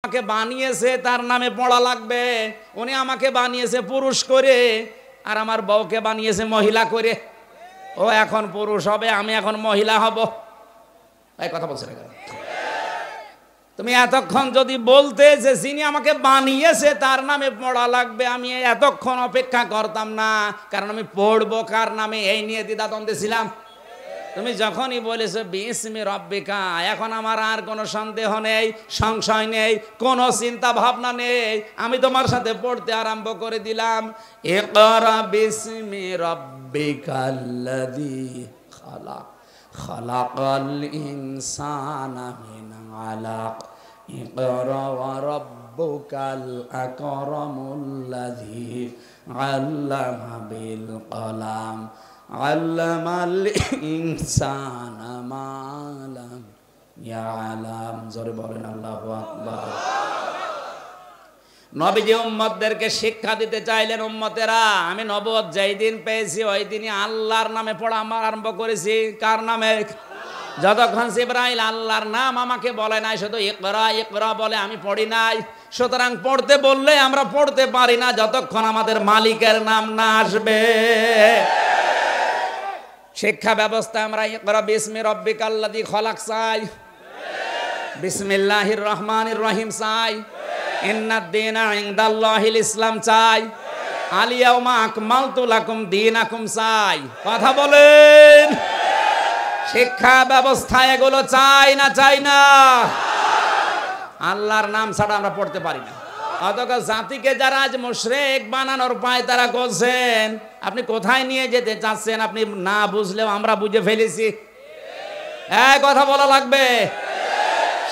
আমাকে বানিয়েছে তার নামে পড়া লাগবে। উনি আমাকে বানিয়েছে পুরুষ করে, আর আমার বউকে বানিয়েছে মহিলা করে। ও এখন পুরুষ হবে, আমি এখন মহিলা হব। এই কথা বলছে না কেন? তুমি এতক্ষণ যদি বলতে যে যিনি আমাকে বানিয়েছে তার নামে পড়া লাগবে, আমি এতক্ষণ অপেক্ষা করতাম না, কারণ আমি পড়বো কার নামে এই নিয়ে দ্বিধাদ্বন্দ্বে ছিলাম। তুমি যখনই বলেছো বিসমি রব্বিকা, এখন আমার আর কোনো সন্দেহ নেই, সংশয় নেই, কোনো চিন্তা ভাবনা নেই। আমি তোমার সাথে পড়তে আরম্ভ করে দিলাম। ইকরা বিসমি রব্বিকাল্লাযী খালাক, খালাকাল ইনসানা মিন আলাক, ইকরা ওয়া রাব্বুকাল আকরামুল্লাযী আল্লামা বিল কলাম, আল্লামাল ইনসানা মা লাম ইয়ালাম। জোরে বলেন আল্লাহু আকবার। নবীজি উম্মতদেরকে শিক্ষা দিতে চাইলেন, উম্মতেরা আমি নবুয়ত যেই দিন পেয়েছি ওই দিনই আল্লাহর নামে পড়া আরম্ভ করেছি। কার নামে? যতক্ষণ জিবরাইল আল্লাহর নাম আমাকে বলে নাই, শুধু ইকরা ইকরা বলে আমি পড়ি নাই। সুতরাং পড়তে বললে আমরা পড়তে পারি না যতক্ষণ আমাদের মালিকের নাম না আসবে। শিক্ষা ব্যবস্থা আমরা ইকরা বিসমি রব্বিকাল্লাযী খালাক চাই, বিসমিল্লাহির রহমানির রহিম চাই, ইন্নাদ দীনা ইনদাল্লাহিল ইসলাম চাই, আল ইয়াউমা আকমালতু লাকুম দীনাকুম চাই। কথা বলেন, শিক্ষা ব্যবস্থা এগুলো চাই না চাই না? আল্লাহর নাম ছাড়া আমরা পড়তে পারি না। অথচ জাতিকে যারা আজ মুশরিক বানানোর পায় তারা করছেন। আপনি কোথায় নিয়ে যেতে চাচ্ছেন আপনি না বুঝলেও আমরা বুঝে ফেলেছি। এই কথা বলা লাগবে।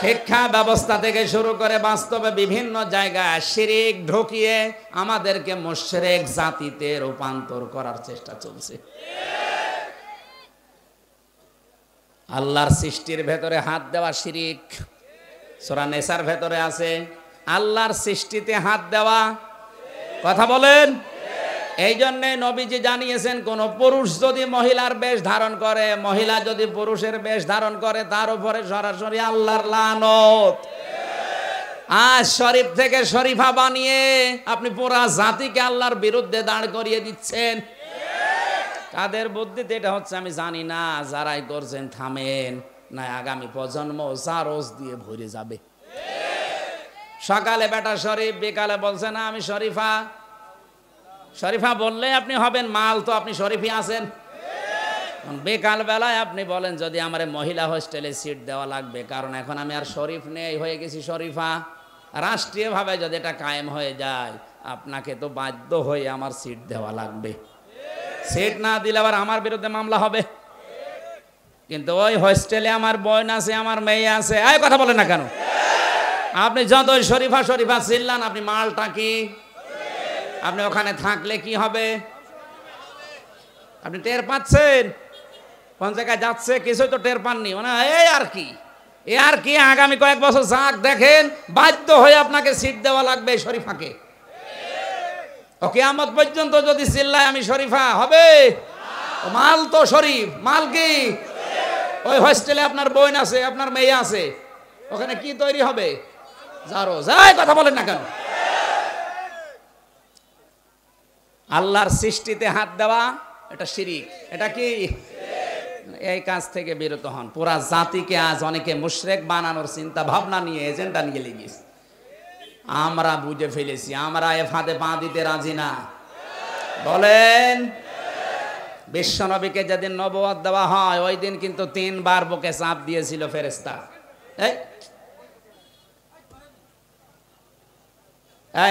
শিক্ষা ব্যবস্থা থেকে শুরু করে বাস্তবে বিভিন্ন জায়গায় শিরক ঢুকিয়ে আমাদেরকে মুশরিক জাতিতে রূপান্তর করার চেষ্টা চলছে। আল্লাহর সৃষ্টির ভেতরে হাত দেওয়া শিরক। সূরা নিসার ভেতরে আছে আল্লাহর সৃষ্টিতে হাত দেওয়া। কথা বলেন। এই জন্যে নবীজি জানিয়েছেন কোন পুরুষ যদি মহিলার বেশ ধারণ করে, মহিলা যদি পুরুষের বেশ ধারণ করে, তার উপরে সরাসরি আল্লাহর লানত। আজ শরীফ থেকে শরীফা বানিয়ে আপনি পুরা জাতিকে আল্লাহর বিরুদ্ধে দাঁড় করিয়ে দিচ্ছেন। কাদের বুদ্ধিতে এটা হচ্ছে আমি জানি না। যারাই করছেন থামেন, না আগামী প্রজন্ম জারজ দিয়ে ভরে যাবে। সকালে বেটা শরীফ, বিকালে বলছে না আমি শরীফা। শরীফা বললে আপনি হবেন মাল, তো আপনি শরীফই আছেন। বিকাল বেলায় আপনি বলেন যদি আমার মহিলা হোস্টেলে সিট দেওয়া লাগবে, কারণ এখন আমি আর শরীফ নেই, হয়ে গেছি শরীফা। রাষ্ট্রীয়ভাবে যদি এটা কায়েম হয়ে যায়, আপনাকে তো বাধ্য হয়ে আমার সিট দেওয়া লাগবে। সিট না দিলে আবার আমার বিরুদ্ধে মামলা হবে। কিন্তু ওই হোস্টেলে আমার বোন আছে, আমার মেয়ে আছে, এই কথা বলেন না কেন? আপনি যতই শরীফা শরীফা চিল্লান, আপনি মালটা কি? আপনি ওখানে থাকলে কি হবে? আপনি টের পাচ্ছেন কোন জায়গায় যাচ্ছে? কিছুই তো টের পাননি। মানে এই আর কি, এ আর কি, আগামী কয়েক বছর যাক দেখেন, বাধ্য হয়ে আপনাকে সিট দেওয়া লাগবে শরীফাকে। ও কিয়ামত পর্যন্ত যদি চিল্লায় আমি শরীফা, হবে? মাল তো শরীফ, মাল কি? ওই হোস্টেলে আপনার বোন আছে, আপনার মেয়ে আছে, ওখানে কি তৈরি হবে? জারো যায়। কথা বলেন না কেন? আল্লাহর সৃষ্টিতে হাত দেওয়া এটা শিরিক। এটা কি? এই কাজ থেকে বিরত হন। পুরা জাতিকে আজ অনেকে মুশরিক বানানোর চিন্তা ভাবনা নিয়ে এজেন্ডা নিয়ে লেগেছে। আমরা বুঝে ফেলেছি, আমরা এ ফাঁদে পা দিতে রাজি না। বলেন। বিশ্বনবীকে যেদিন নবুয়ত দেওয়া হয় ওই দিন কিন্তু 3 বার বুকে চাপ দিয়েছিল ফেরেশতা।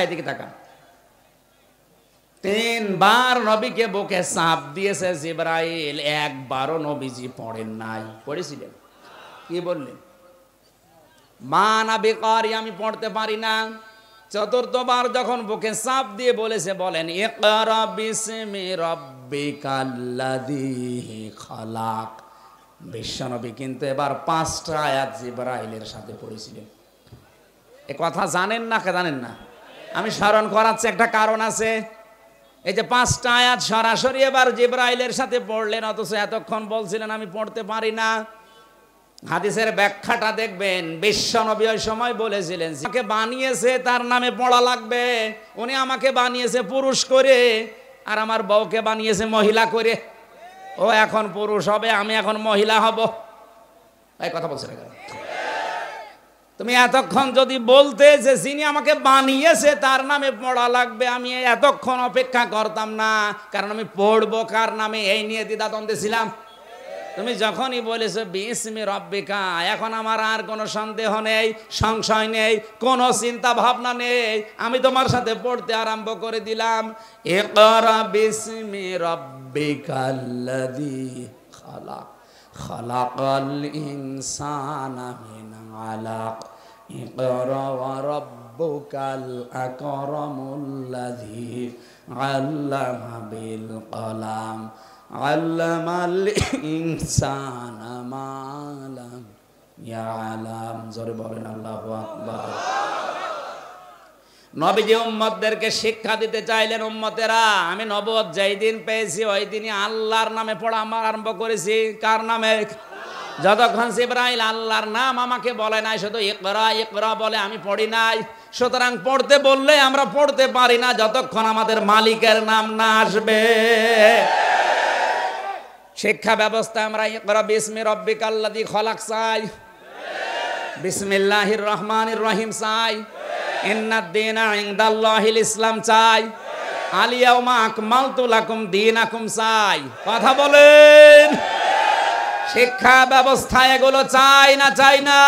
এদিকে তাকা। 3 বার নবীকে বুকে চাপ দিয়েছে জিবরাইল, একবারও নবীজি পড়েন নাই। পড়েছিলেন? কি বললেন? মা না বিকারি, আমি পড়তে পারি না। 4বার যখন বুকে চাপ দিয়ে বলেছে, বলেন ইকরা বিসমি রব্বিকাল্লাযী খালাক। বিশ্বনবী কিন্তু এবার 5টা আয়াত জিবরাইলের সাথে পড়েছিলেন। এ কথা জানেন না? জানেন না? আমি স্মরণ করাচ্ছি, একটা কারণ আছে। এই যে 5টা আয়াত সরাসরি এবার জিবরাইলের সাথে পড়লেন, অথচ এতক্ষণ বলছিলেন আমি পড়তে পারি না। হাদিসের ব্যাখ্যাটা দেখবেন, বিশ্বনবী ওই সময় বলেছিলেন যাকে বানিয়েছে তার নামে পড়া লাগবে। উনি আমাকে বানিয়েছে পুরুষ করে, আর আমার বউকে বানিয়েছে মহিলা করে। ও এখন পুরুষ হবে, আমি এখন মহিলা হব। এই কথা বলছে না? তুমি এতক্ষণ যদি বলতে যে যিনি আমাকে বানিয়েছে তার নামে পড়া লাগবে, আমি এতক্ষণ অপেক্ষা করতাম না, কারণ আমি পড়বো কার নামে এই নিয়ে দ্বিধাদ্বন্দ্বে ছিলাম। তুমি যখনই বলেছো বিসমি রব্বিকা, এখন আমার আর কোনো সন্দেহ নেই, সংশয় নেই, কোনো চিন্তা ভাবনা নেই, আমি তোমার সাথে পড়তে আরম্ভ করে দিলাম। ইকরা বিসমি রব্বিকাল্লাযী খালাক, খালাকাল ইনসানা মিন আলাক, ইকরা ওয়া রাব্বুকাল আকরামুল্লাযী আল্লামা বিল কলাম, আল্লামাল ইনসানা মা লাম ইয়ালাম। জোরে বলেন আল্লাহু আকবার। নবীজি উম্মতদেরকে শিক্ষা দিতে চাইলেন, উম্মতেরা আমি নবুয়ত যেই দিন পেয়েছি ওই দিনই আল্লাহর নামে পড়া আমার আরম্ভ করেছি। কার নামে? যতক্ষণ জিবরাইল আল্লাহর নাম আমাকে বলে নাই, শুধু ইকরা ইকরা বলে আমি পড়ি নাই। সুতরাং পড়তে বললে আমরা পড়তে পারি না যতক্ষণ আমাদের মালিকের নাম না আসবে। শিক্ষা ব্যবস্থা আমরা ইকরা বিসমি রব্বিকাল্লাযী খালাক চাই, বিসমিল্লাহির রহমানির রহিম চাই, ইন্নাদ দীনা ইনদাল্লাহিল ইসলাম চাই, আল ইয়াউমা আকমালতু লাকুম দীনাকুম চাই। কথা বলেন, শিক্ষা ব্যবস্থা এগুলো চাই না চাই না?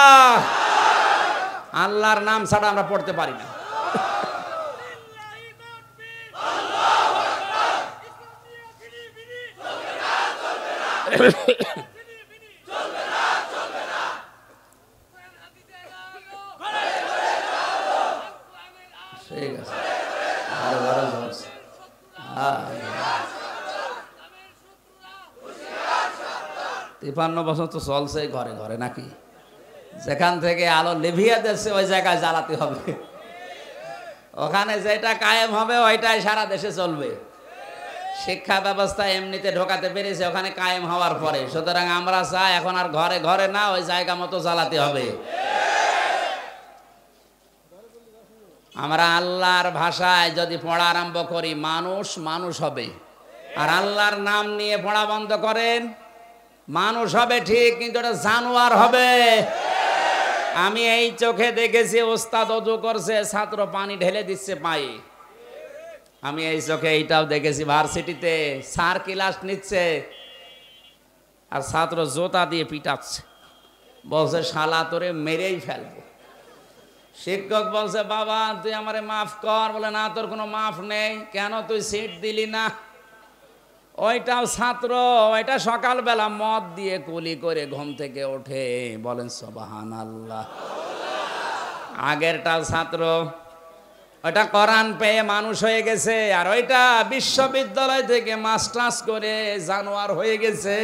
আল্লাহর নাম ছাড়া আমরা পড়তে পারি না। ঠিক আছে, 53 বছর তো চলছে ঘরে ঘরে নাকি? যেখান থেকে আলো লিভিয়ে দিচ্ছে ওই জায়গায় জ্বালাতে হবে। ওখানে যেটা কায়েম হবে ওইটাই সারা দেশে চলবে। শিক্ষা ব্যবস্থা এমনিতে ঢোকাতে পেরেছে ওখানে কায়েম হওয়ার পরে। সুতরাং আমরা চাই এখন আর ঘরে ঘরে না, ওই জায়গা মতো জ্বালাতে হবে। আমরা আল্লাহর ভাষায় যদি পড়া আরম্ভ করি মানুষ মানুষ হবে, আর আল্লাহর নাম নিয়ে পড়া বন্ধ করেন মানুষ হবে ঠিক, কিন্তু এটা জানোয়ার হবে। আমি এই চোখে দেখেছি ওস্তাদ ওযু করছে, ছাত্র পানি ঢেলে দিচ্ছে পায়ে। আমি এই চোখে এইটাও দেখেছি ভার্সিটিতে স্যার ক্লাস নিচ্ছে আর ছাত্র জোতা দিয়ে পিটাচ্ছে, বলছে শালা তোরে মেরেই ফেলবো। শিক্ষক বলছে বাবা তুই আমারে মাফ কর, বলে না তোর কোনো মাফ নেই। কেন? তুই সিট দিলি না। ওইটাও ছাত্র, ওইটা সকালবেলা মদ দিয়ে কুলি করে ঘুম থেকে ওঠে, বলেন সুবহানাল্লাহ। আগেরটাও ছাত্র, ওইটা কোরআন পেয়ে মানুষ হয়ে গেছে, আর ওইটা বিশ্ববিদ্যালয় থেকে মাস্টার্স করে জানোয়ার হয়ে গেছে।